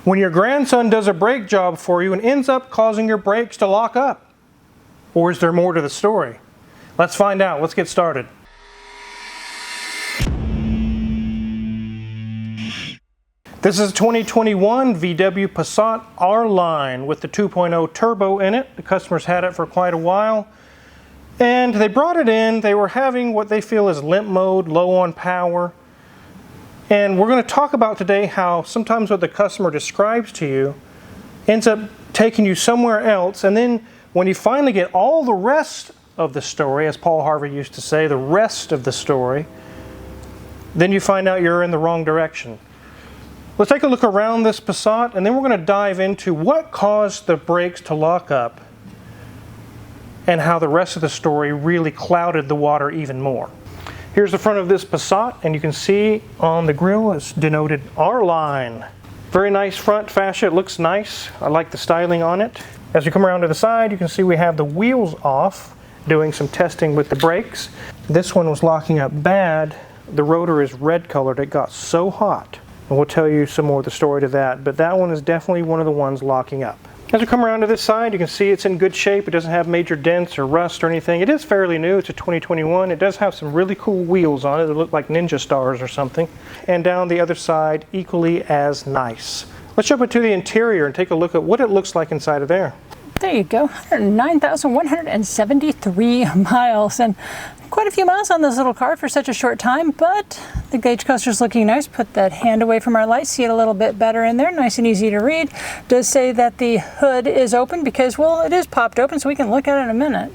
When your grandson does a brake job for you and ends up causing your brakes to lock up? Or is there more to the story? Let's find out. Let's get started. This is a 2021 VW Passat R Line with the 2.0 turbo in it. The customers had it for quite a while. And they brought it in. They were having what they feel is limp mode, low on power. And we're going to talk about today how sometimes what the customer describes to you ends up taking you somewhere else. And then when you finally get all the rest of the story, as Paul Harvey used to say, the rest of the story, then you find out you're in the wrong direction. Let's take a look around this Passat, and then we're going to dive into what caused the brakes to lock up and how the rest of the story really clouded the water even more. Here's the front of this Passat, and you can see on the grille it's denoted R Line. Very nice front fascia, it looks nice. I like the styling on it. As we come around to the side, you can see we have the wheels off, doing some testing with the brakes. This one was locking up bad. The rotor is red colored, it got so hot. And we'll tell you some more of the story to that, but that one is definitely one of the ones locking up. As we come around to this side, you can see it's in good shape. It doesn't have major dents or rust or anything. It is fairly new. It's a 2021. It does have some really cool wheels on it. They look like Ninja Stars or something. And down the other side, equally as nice. Let's jump into the interior and take a look at what it looks like inside of there. There you go, 109,173 miles, and quite a few miles on this little car for such a short time, but the gauge cluster's looking nice. Put that hand away from our light, see it a little bit better in there, nice and easy to read. Does say that the hood is open because, well, it is popped open, so we can look at it in a minute.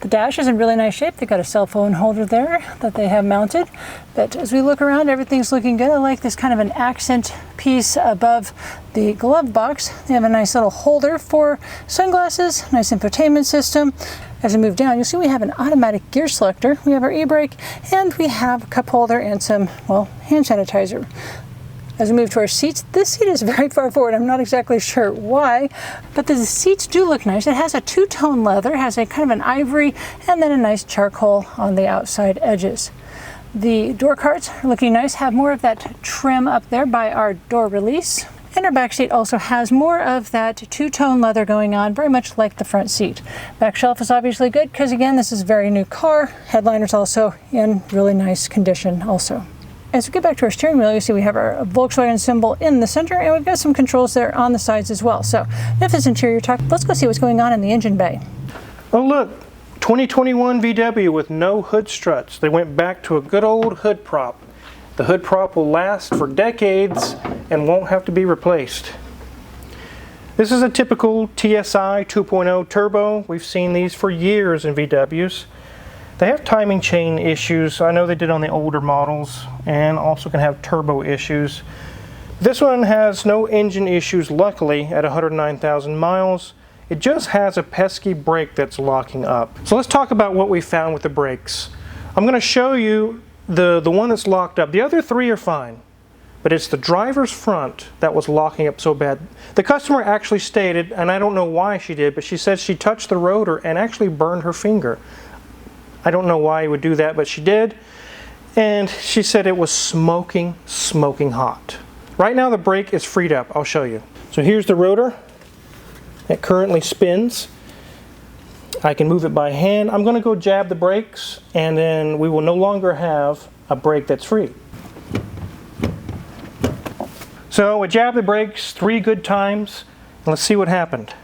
The dash is in really nice shape. They've got a cell phone holder there that they have mounted. But as we look around, everything's looking good. I like this kind of an accent piece above the glove box. They have a nice little holder for sunglasses, nice infotainment system. As we move down, you'll see we have an automatic gear selector. We have our e-brake, and we have a cup holder and some, well, hand sanitizer. As we move to our seats, this seat is very far forward. I'm not exactly sure why, but the seats do look nice. It has a two-tone leather, has a kind of an ivory, and then a nice charcoal on the outside edges. The door cards are looking nice, have more of that trim up there by our door release. And our back seat also has more of that two-tone leather going on, very much like the front seat. Back shelf is obviously good because, again, this is a very new car. Headliner's also in really nice condition also. As we get back to our steering wheel, you see we have our Volkswagen symbol in the center, and we've got some controls there on the sides as well. So, enough this interior talk. Let's go see what's going on in the engine bay. Oh look, 2021 VW with no hood struts. They went back to a good old hood prop. The hood prop will last for decades and won't have to be replaced. This is a typical TSI 2.0 turbo. We've seen these for years in VWs. They have timing chain issues. I know they did on the older models, and also can have turbo issues. This one has no engine issues, luckily, at 109,000 miles. It just has a pesky brake that's locking up. So let's talk about what we found with the brakes. I'm going to show you the one that's locked up. The other three are fine, but it's the driver's front that was locking up so bad. The customer actually stated, and I don't know why she did, but she said she touched the rotor and actually burned her finger. I don't know why he would do that, but she did. And she said it was smoking hot. Right now the brake is freed up. I'll show you. So here's the rotor. It currently spins. I can move it by hand. I'm going to go jab the brakes, and then we will no longer have a brake that's free. So we jabbed the brakes 3 good times. Let's see what happened.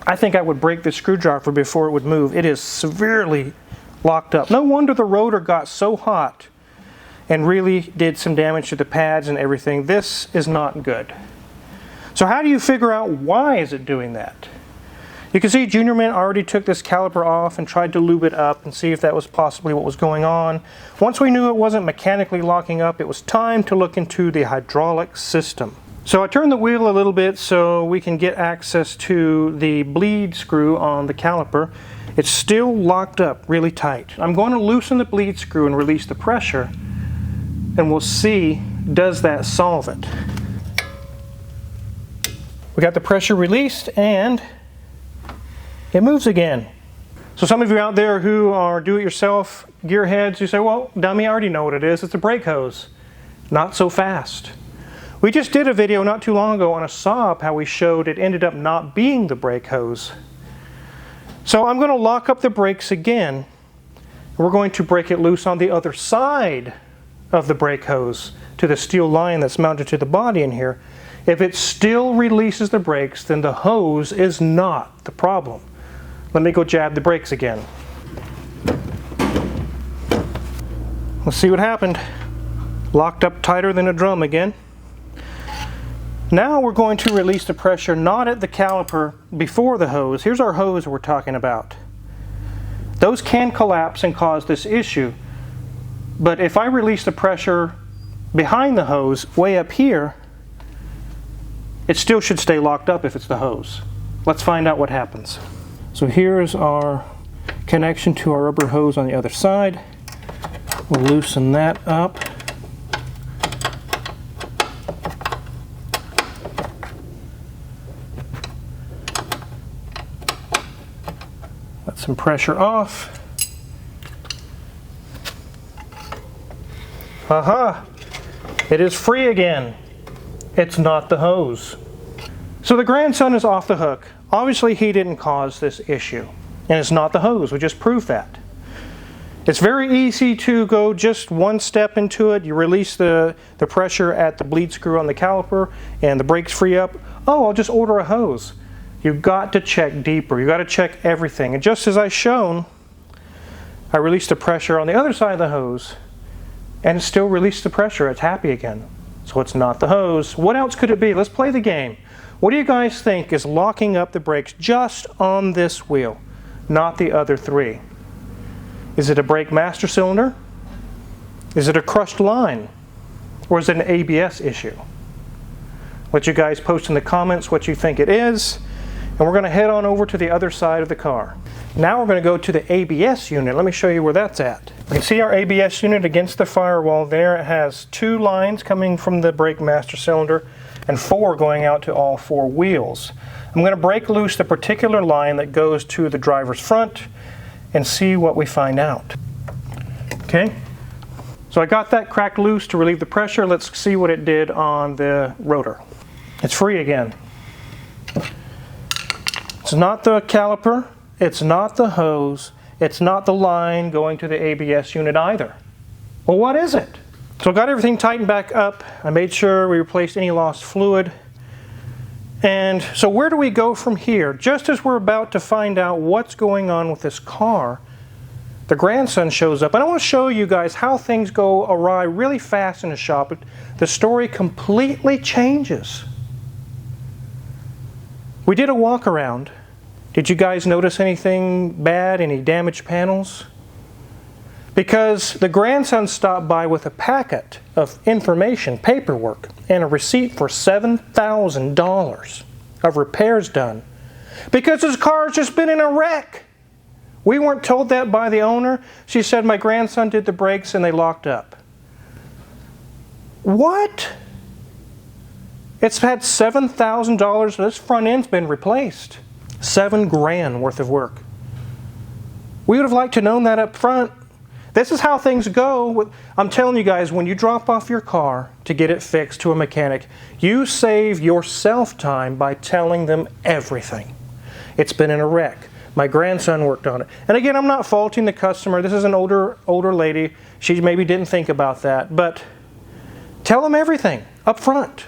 I think I would break the screwdriver before it would move. It is severely locked up. No wonder the rotor got so hot and really did some damage to the pads and everything. This is not good. So how do you figure out why is it doing that? You can see Junior Man already took this caliper off and tried to lube it up and see if that was possibly what was going on. Once we knew it wasn't mechanically locking up, it was time to look into the hydraulic system. So I turned the wheel a little bit so we can get access to the bleed screw on the caliper. It's still locked up really tight. I'm going to loosen the bleed screw and release the pressure, and we'll see, does that solve it? We got the pressure released and it moves again. So some of you out there who are do-it-yourself gearheads, you say, well, dummy, I already know what it is. It's a brake hose. Not so fast. We just did a video not too long ago on a Saab how we showed it ended up not being the brake hose. So I'm going to lock up the brakes again. We're going to break it loose on the other side of the brake hose to the steel line that's mounted to the body in here. If it still releases the brakes, then the hose is not the problem. Let me go jab the brakes again. Let's see what happened. Locked up tighter than a drum again. Now we're going to release the pressure not at the caliper before the hose. Here's our hose we're talking about. Those can collapse and cause this issue. But if I release the pressure behind the hose, way up here, it still should stay locked up if it's the hose. Let's find out what happens. So here's our connection to our rubber hose on the other side. We'll loosen that up. Let some pressure off. Aha! It is free again. It's not the hose. So the grandson is off the hook. Obviously he didn't cause this issue. And it's not the hose. We just proved that. It's very easy to go just one step into it. You release the pressure at the bleed screw on the caliper and the brakes free up. Oh, I'll just order a hose. You've got to check deeper. You've got to check everything. And just as I shown, I released the pressure on the other side of the hose and it still released the pressure. It's happy again. So it's not the hose. What else could it be? Let's play the game. What do you guys think is locking up the brakes just on this wheel, not the other three? Is it a brake master cylinder? Is it a crushed line? Or is it an ABS issue? Let you guys post in the comments what you think it is. And we're going to head on over to the other side of the car. Now we're going to go to the ABS unit. Let me show you where that's at. You can see our ABS unit against the firewall there. It has 2 lines coming from the brake master cylinder and 4 going out to all 4 wheels. I'm going to break loose the particular line that goes to the driver's front and see what we find out. Okay, so I got that cracked loose to relieve the pressure. Let's see what it did on the rotor. It's free again. It's not the caliper, it's not the hose, it's not the line going to the ABS unit either. Well, what is it? So I got everything tightened back up. I made sure we replaced any lost fluid. And so where do we go from here? Just as we're about to find out what's going on with this car, the grandson shows up. And I want to show you guys how things go awry really fast in the shop. The story completely changes. We did a walk around. Did you guys notice anything bad, any damaged panels? Because the grandson stopped by with a packet of information, paperwork, and a receipt for $7,000 of repairs done. Because his car's just been in a wreck. We weren't told that by the owner. She said my grandson did the brakes and they locked up. What? It's had $7,000. This front end's been replaced. $7 grand worth of work. We would have liked to known that up front. This is how things go. I'm telling you guys, when you drop off your car to get it fixed to a mechanic, you save yourself time by telling them everything. It's been in a wreck. My grandson worked on it. And again, I'm not faulting the customer. This is an older lady. She maybe didn't think about that. But tell them everything up front.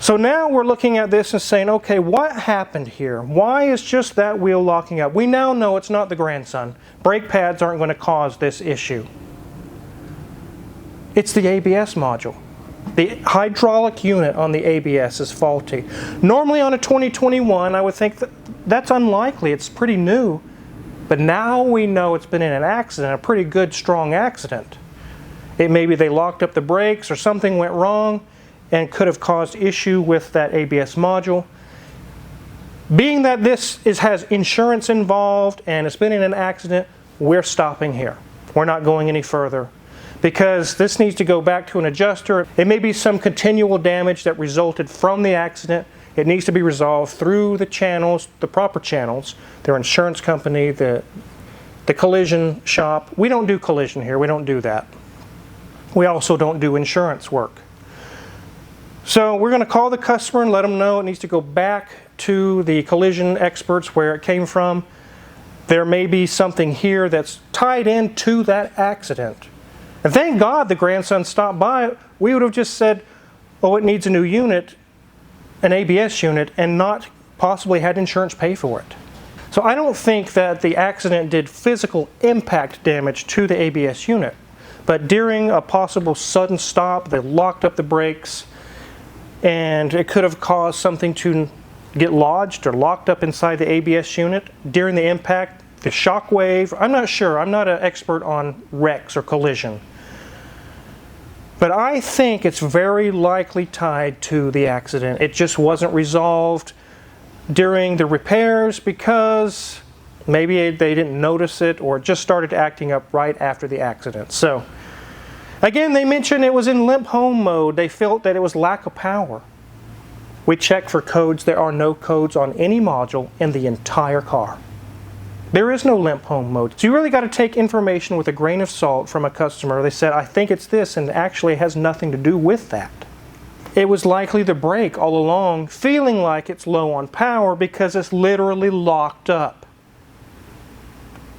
So now we're looking at this and saying, okay, what happened here? Why is just that wheel locking up? We now know it's not the grandson. Brake pads aren't going to cause this issue. It's the ABS module. The hydraulic unit on the ABS is faulty. Normally on a 2021, I would think that's unlikely. It's pretty new. But now we know it's been in an accident, a pretty good, strong accident. Maybe they locked up the brakes or something went wrong and could have caused issue with that ABS module. Being that this has insurance involved and it's been in an accident, we're stopping here. We're not going any further because this needs to go back to an adjuster. It may be some continual damage that resulted from the accident. It needs to be resolved through the channels, the proper channels, their insurance company, the collision shop. We don't do collision here. We don't do that. We also don't do insurance work. So we're going to call the customer and let them know it needs to go back to the collision experts where it came from. There may be something here that's tied into that accident. And thank God the grandson stopped by. We would have just said, oh, it needs a new unit, an ABS unit, and not possibly had insurance pay for it. So I don't think that the accident did physical impact damage to the ABS unit. But during a possible sudden stop, they locked up the brakes, and it could have caused something to get lodged or locked up inside the ABS unit during the impact, the shock wave. I'm not sure. I'm not an expert on wrecks or collision. But I think it's very likely tied to the accident. It just wasn't resolved during the repairs because maybe they didn't notice it or it just started acting up right after the accident. So, again, they mentioned it was in limp home mode. They felt that it was lack of power. We checked for codes. There are no codes on any module in the entire car. There is no limp home mode. So you really got to take information with a grain of salt from a customer. They said, I think it's this, and actually it has nothing to do with that. It was likely the brake all along, feeling like it's low on power because it's literally locked up.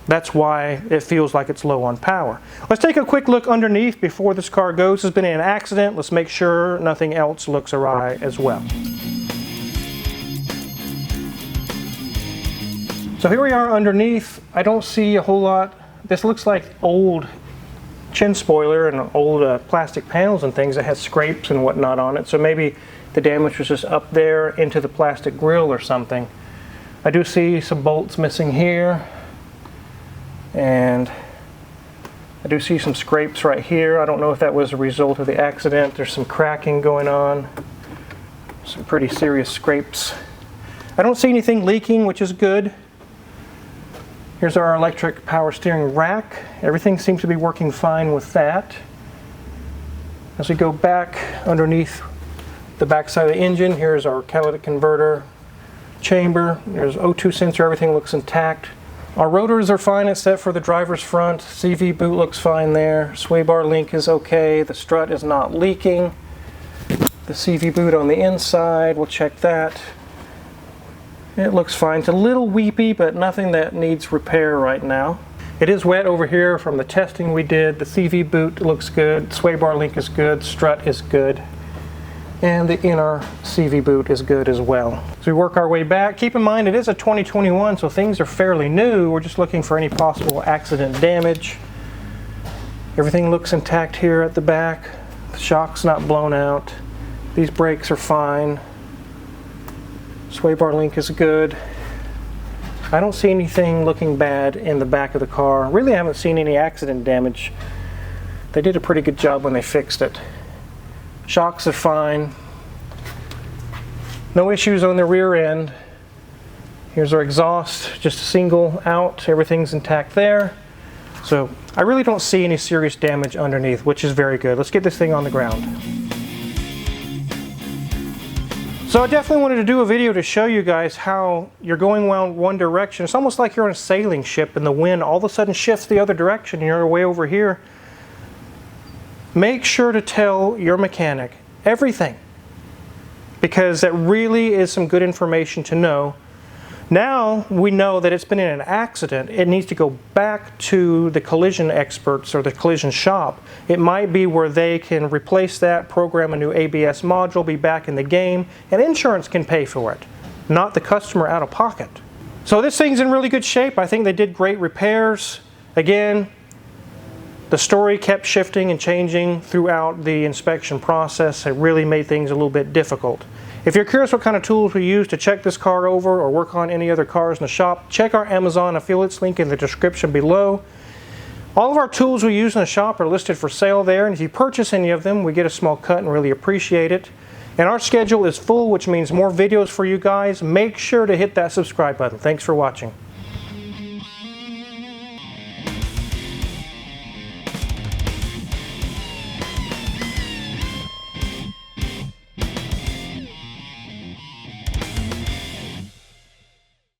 That's why it feels like it's low on power. Let's take a quick look underneath before this car goes. It's been in an accident. Let's make sure nothing else looks awry as well. So here we are underneath. I don't see a whole lot. This looks like old chin spoiler and old plastic panels and things that had scrapes and whatnot on it. So maybe the damage was just up there into the plastic grill or something. I do see some bolts missing here. And I do see some scrapes right here. I don't know if that was a result of the accident. There's some cracking going on. Some pretty serious scrapes. I don't see anything leaking, which is good. Here's our electric power steering rack. Everything seems to be working fine with that. As we go back underneath the back side of the engine, here's our catalytic converter chamber. There's O2 sensor, everything looks intact. Our rotors are fine except for the driver's front. CV boot looks fine there. Sway bar link is okay. The strut is not leaking. The CV boot on the inside, we'll check that. It looks fine. It's a little weepy, but nothing that needs repair right now. It is wet over here from the testing we did. The CV boot looks good. Sway bar link is good. Strut is good. And the inner CV boot is good as well. So we work our way back. Keep in mind it is a 2021, so things are fairly new. We're just looking for any possible accident damage. Everything looks intact here at the back. The shock's not blown out. These brakes are fine. Sway bar link is good. I don't see anything looking bad in the back of the car. Really haven't seen any accident damage. They did a pretty good job when they fixed it. Shocks are fine. No issues on the rear end. Here's our exhaust, just a single out. Everything's intact there. So I really don't see any serious damage underneath, which is very good. Let's get this thing on the ground. So I definitely wanted to do a video to show you guys how you're going one direction. It's almost like you're on a sailing ship and the wind all of a sudden shifts the other direction and you're way over here. Make sure to tell your mechanic everything, because that really is some good information to know. Now we know that it's been in an accident. It needs to go back to the collision experts or the collision shop. It might be where they can replace that, program a new ABS module, be back in the game, and insurance can pay for it, not the customer out of pocket. So this thing's in really good shape. I think they did great repairs. Again, the story kept shifting and changing throughout the inspection process. It really made things a little bit difficult. If you're curious what kind of tools we use to check this car over or work on any other cars in the shop, check our Amazon affiliates link in the description below. All of our tools we use in the shop are listed for sale there, and if you purchase any of them, we get a small cut and really appreciate it. And our schedule is full, which means more videos for you guys. Make sure to hit that subscribe button. Thanks for watching.